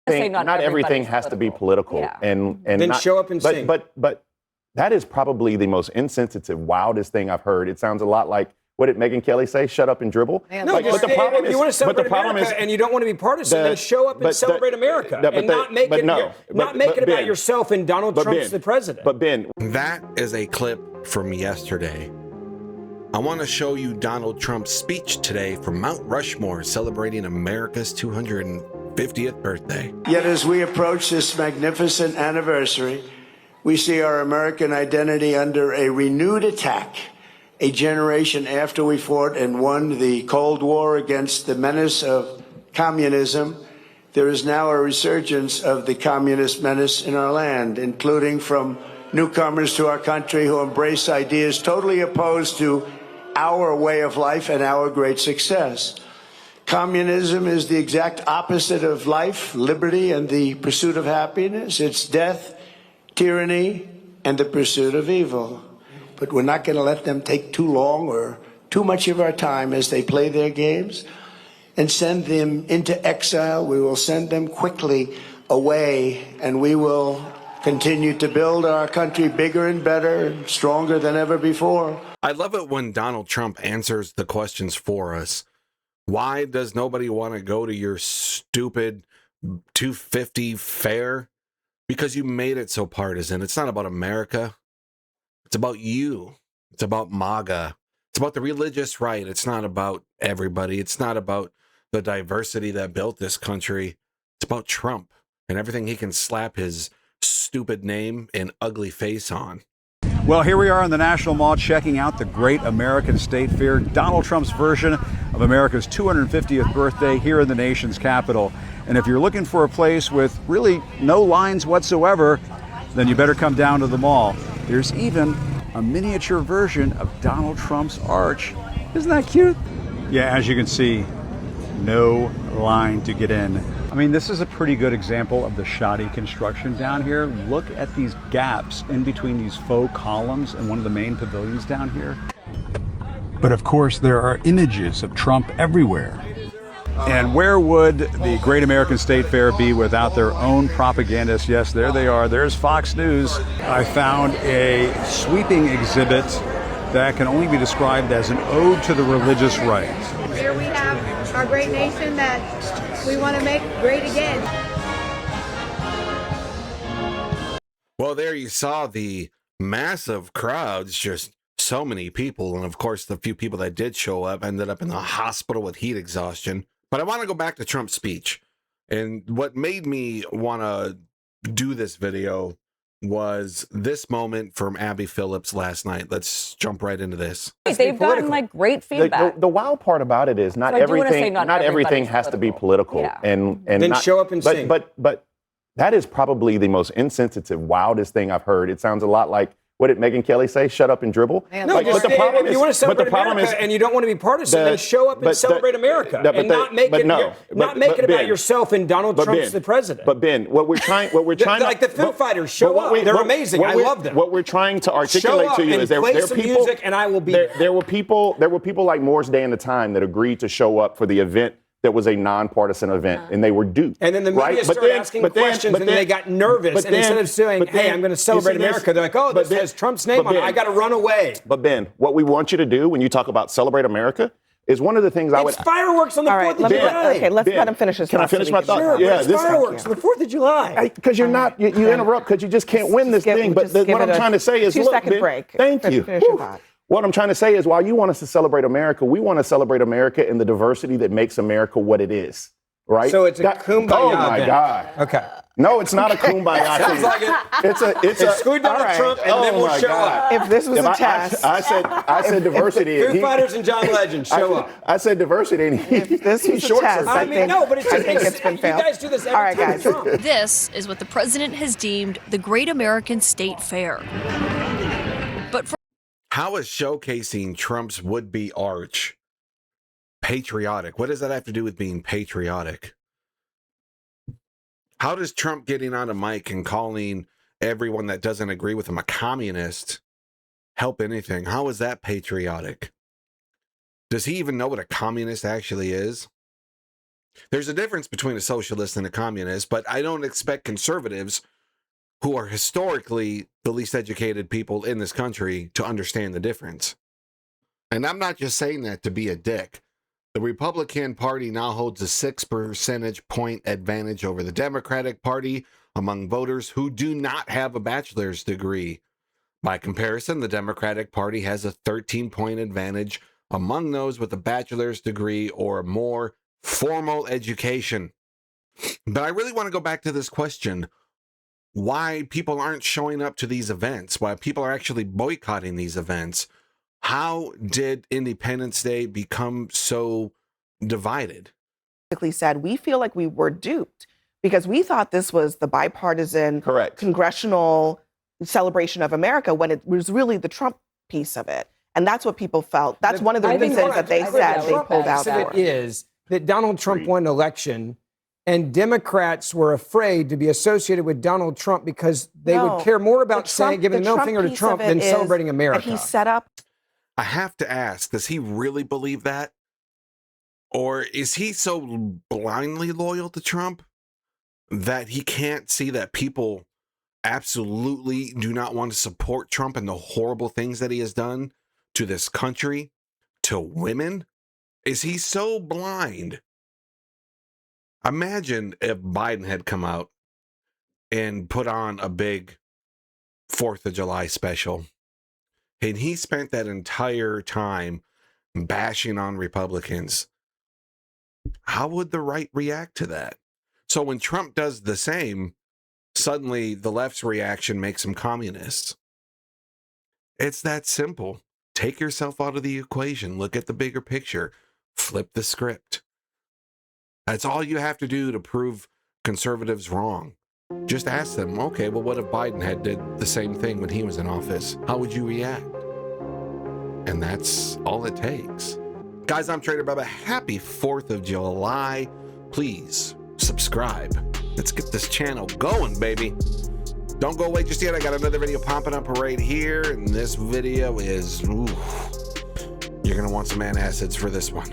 say not everything has to be political. Yeah. And then not, show up and sing. But that is probably the most insensitive, wildest thing I've heard. It sounds a lot like, what did Megyn Kelly say? Shut up and dribble. No, but the problem is, you want to celebrate America and you don't want to be partisan, then show up and celebrate America and not make it about yourself and Donald Trump's the president. But Ben, that is a clip from yesterday. I want to show you Donald Trump's speech today from Mount Rushmore celebrating America's 250th birthday. Yet as we approach this magnificent anniversary, we see our American identity under a renewed attack. A generation after we fought and won the Cold War against the menace of communism, there is now a resurgence of the communist menace in our land, including from newcomers to our country who embrace ideas totally opposed to our way of life and our great success. Communism is the exact opposite of life, liberty, and the pursuit of happiness. It's death, tyranny, and the pursuit of evil. But we're not going to let them take too long or too much of our time as they play their games and send them into exile. We will send them quickly away, and we will continue to build our country bigger and better and stronger than ever before. I love it when Donald Trump answers the questions for us. Why does nobody want to go to your stupid 250 fair? Because you made it so partisan. It's not about America. It's about you. It's about MAGA. It's about the religious right. It's not about everybody. It's not about the diversity that built this country. It's about Trump and everything he can slap his stupid name and ugly face on. Well, here we are in the National Mall checking out the Great American State Fair, Donald Trump's version of America's 250th birthday here in the nation's capital. And if you're looking for a place with really no lines whatsoever, then you better come down to the mall. There's even a miniature version of Donald Trump's arch. Isn't that cute? Yeah, as you can see, no line to get in. I mean, this is a pretty good example of the shoddy construction down here. Look at these gaps in between these faux columns in one of the main pavilions down here. But of course, there are images of Trump everywhere. And where would the Great American State Fair be without their own propagandists? Yes, there they are. There's Fox News. I found a sweeping exhibit that can only be described as an ode to the religious right. Here we have our great nation that we want to make great again. Well, there you saw the massive crowds, just so many people. And of course, the few people that did show up ended up in the hospital with heat exhaustion. But I want to go back to Trump's speech. And what made me want to do this video was this moment from Abby Phillips last night. Let's jump right into this. They've gotten like great feedback. The wild part about it is not everything has to be political. Yeah. And then show up and sing. But that is probably the most insensitive, wildest thing I've heard. It sounds a lot like, what did Megyn Kelly say? Shut up and dribble. No, but the problem is, you want to celebrate America and you don't want to be partisan, then show up and celebrate America and not make it about yourself and Donald Trump's the president. But Ben, what we're trying like the Foo Fighters, show up. They're amazing. I love them. What we're trying to articulate to you is there play are some people. Music and I will be there were people like Morris Day and the Time that agreed to show up for the event that was a nonpartisan event, and they were duped. And then the media started asking questions, and they got nervous. And instead of saying, hey, I'm going to celebrate America, they're like, oh, this has Trump's name on it. I got to run away. But Ben, what we want you to do when you talk about celebrate America is one of the things I would... It's fireworks on the 4th of July. Okay, let's let him finish his thought. Can I finish my thought? Sure, yeah, it's fireworks on the 4th of July. Because you're not... You interrupt because you just can't win this thing. But what I'm trying to say is... Two-second break. Thank you. What I'm trying to say is while you want us to celebrate America, we want to celebrate America and the diversity that makes America what it is. Right? So it's a kumbaya. Oh my God. Okay. No, it's not a kumbaya. Sounds like it. It's screw Donald Trump and then we'll show up. If this was a test. I said diversity. Foo Fighters and John Legend, show up. I said diversity and if this was a test, I think it's been failed. You guys do this every time. All right, guys. This is what the president has deemed the Great American State Fair. But how is showcasing Trump's would-be arch patriotic? What does that have to do with being patriotic? How does Trump getting on a mic and calling everyone that doesn't agree with him a communist help anything? How is that patriotic? Does he even know what a communist actually is? There's a difference between a socialist and a communist, but I don't expect conservatives, who are historically the least educated people in this country, to understand the difference. And I'm not just saying that to be a dick. The Republican Party now holds a 6 percentage point advantage over the Democratic Party among voters who do not have a bachelor's degree. By comparison, the Democratic Party has a 13-point advantage among those with a bachelor's degree or more formal education. But I really want to go back to this question: why people aren't showing up to these events, why people are actually boycotting these events. How did Independence Day become so divided? Said we feel like we were duped because we thought this was the bipartisan congressional celebration of America when it was really the Trump piece of it. And that's what people felt. That's one of the reasons that they said they pulled out. It is that Donald Trump won an election and Democrats were afraid to be associated with Donald Trump because they would care more about giving the middle finger to Trump than celebrating America. He set up. I have to ask, does he really believe that? Or is he so blindly loyal to Trump that he can't see that people absolutely do not want to support Trump and the horrible things that he has done to this country, to women? Is he so blind? Imagine if Biden had come out and put on a big 4th of July special, and he spent that entire time bashing on Republicans. How would the right react to that? So when Trump does the same, suddenly the left's reaction makes them communists. It's that simple. Take yourself out of the equation. Look at the bigger picture. Flip the script. That's all you have to do to prove conservatives wrong. Just ask them, okay, well, what if Biden had did the same thing when he was in office? How would you react? And that's all it takes. Guys, I'm Trader Bubba. Happy 4th of July. Please subscribe. Let's get this channel going, baby. Don't go away just yet. I got another video popping up right here. And this video is, you're going to want some antacids for this one.